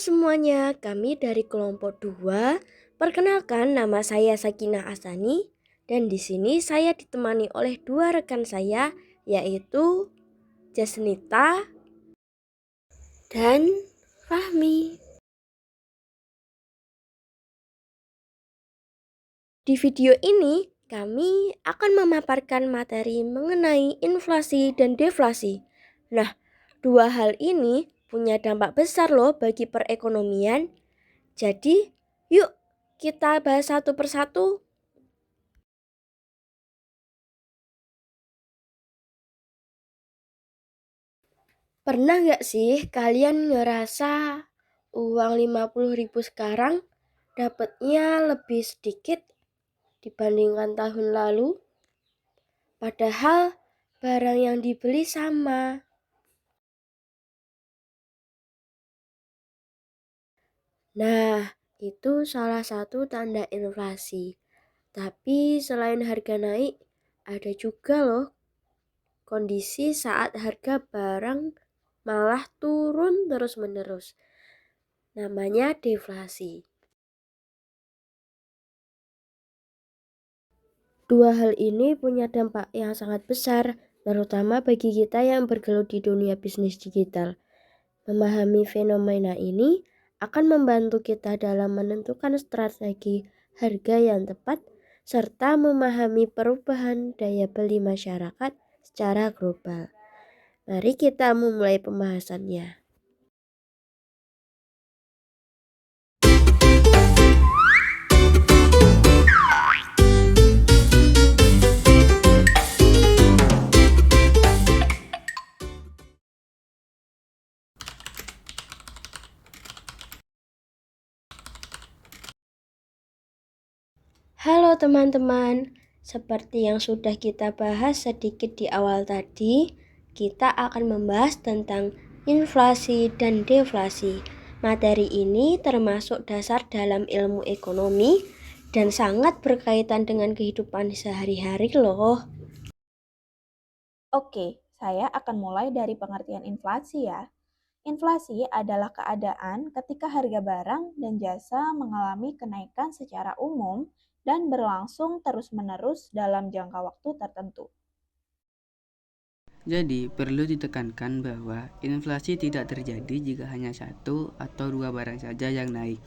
semuanya, kami dari kelompok 2. Perkenalkan, nama saya Sakinah Asani dan di sini saya ditemani oleh dua rekan saya, yaitu Jasnita dan Fahmi. Di video ini, kami akan memaparkan materi mengenai inflasi dan deflasi. Nah, dua hal ini punya dampak besar loh bagi perekonomian. Jadi, yuk kita bahas satu persatu. Pernah gak sih kalian ngerasa uang 50.000 sekarang dapatnya lebih sedikit dibandingkan tahun lalu? Padahal barang yang dibeli sama. Nah, itu salah satu tanda inflasi. Tapi selain harga naik, ada juga loh kondisi saat harga barang malah turun terus-menerus. Namanya deflasi. Dua hal ini punya dampak yang sangat besar, terutama bagi kita yang bergelut di dunia bisnis digital. Memahami fenomena ini akan membantu kita dalam menentukan strategi harga yang tepat, serta memahami perubahan daya beli masyarakat secara global. Mari kita memulai pembahasannya. Halo teman-teman, seperti yang sudah kita bahas sedikit di awal tadi, kita akan membahas tentang inflasi dan deflasi. Materi ini termasuk dasar dalam ilmu ekonomi dan sangat berkaitan dengan kehidupan sehari-hari loh. Oke, saya akan mulai dari pengertian inflasi ya. Inflasi adalah keadaan ketika harga barang dan jasa mengalami kenaikan secara umum dan berlangsung terus-menerus dalam jangka waktu tertentu. Jadi, perlu ditekankan bahwa inflasi tidak terjadi jika hanya satu atau dua barang saja yang naik.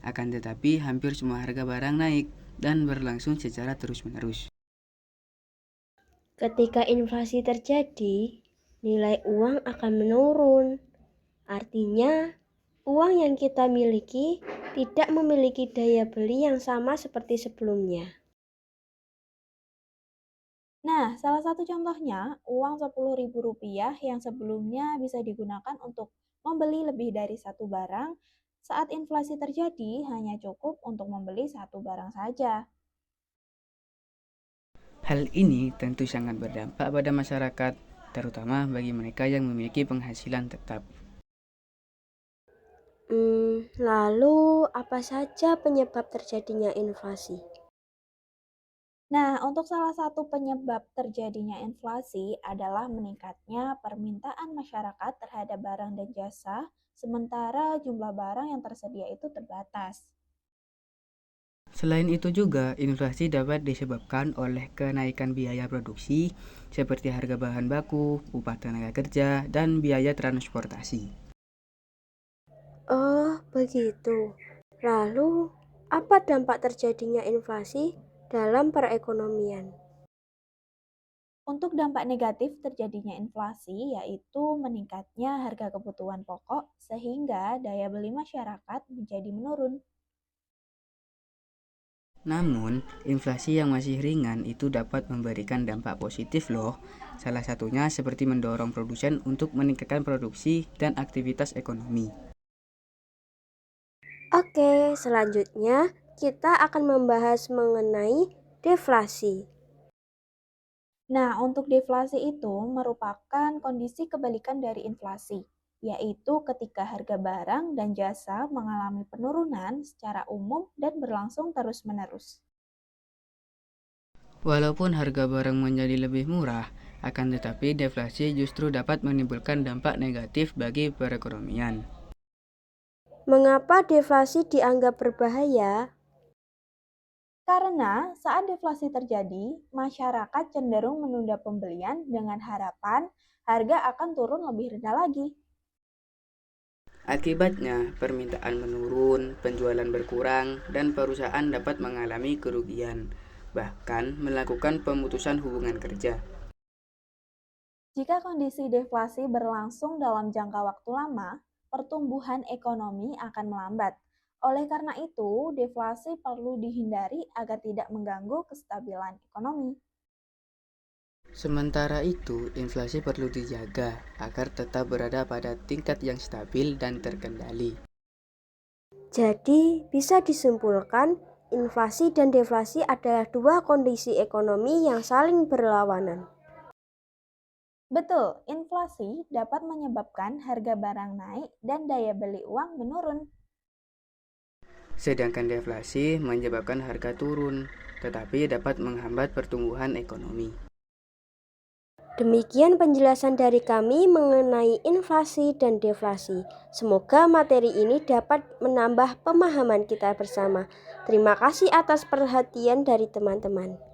Akan tetapi, hampir semua harga barang naik dan berlangsung secara terus-menerus. Ketika inflasi terjadi, nilai uang akan menurun. Artinya, uang yang kita miliki tidak memiliki daya beli yang sama seperti sebelumnya. Nah, salah satu contohnya, uang Rp10.000 yang sebelumnya bisa digunakan untuk membeli lebih dari satu barang, saat inflasi terjadi hanya cukup untuk membeli satu barang saja. Hal ini tentu sangat berdampak pada masyarakat, terutama bagi mereka yang memiliki penghasilan tetap. Lalu apa saja penyebab terjadinya inflasi? Nah, untuk salah satu penyebab terjadinya inflasi adalah meningkatnya permintaan masyarakat terhadap barang dan jasa, sementara jumlah barang yang tersedia itu terbatas. Selain itu juga, inflasi dapat disebabkan oleh kenaikan biaya produksi, seperti harga bahan baku, upah tenaga kerja, dan biaya transportasi. Oh, begitu. Lalu, apa dampak terjadinya inflasi dalam perekonomian? Untuk dampak negatif terjadinya inflasi yaitu meningkatnya harga kebutuhan pokok sehingga daya beli masyarakat menjadi menurun. Namun, inflasi yang masih ringan itu dapat memberikan dampak positif loh. Salah satunya seperti mendorong produsen untuk meningkatkan produksi dan aktivitas ekonomi. Oke, selanjutnya kita akan membahas mengenai deflasi. Nah, untuk deflasi itu merupakan kondisi kebalikan dari inflasi, yaitu ketika harga barang dan jasa mengalami penurunan secara umum dan berlangsung terus-menerus. Walaupun harga barang menjadi lebih murah, akan tetapi deflasi justru dapat menimbulkan dampak negatif bagi perekonomian. Mengapa deflasi dianggap berbahaya? Karena saat deflasi terjadi, masyarakat cenderung menunda pembelian dengan harapan harga akan turun lebih rendah lagi. Akibatnya, permintaan menurun, penjualan berkurang, dan perusahaan dapat mengalami kerugian, bahkan melakukan pemutusan hubungan kerja. Jika kondisi deflasi berlangsung dalam jangka waktu lama, pertumbuhan ekonomi akan melambat. Oleh karena itu, deflasi perlu dihindari agar tidak mengganggu kestabilan ekonomi. Sementara itu, inflasi perlu dijaga agar tetap berada pada tingkat yang stabil dan terkendali. Jadi, bisa disimpulkan inflasi dan deflasi adalah dua kondisi ekonomi yang saling berlawanan. Betul, inflasi dapat menyebabkan harga barang naik dan daya beli uang menurun. Sedangkan deflasi menyebabkan harga turun, tetapi dapat menghambat pertumbuhan ekonomi. Demikian penjelasan dari kami mengenai inflasi dan deflasi. Semoga materi ini dapat menambah pemahaman kita bersama. Terima kasih atas perhatian dari teman-teman.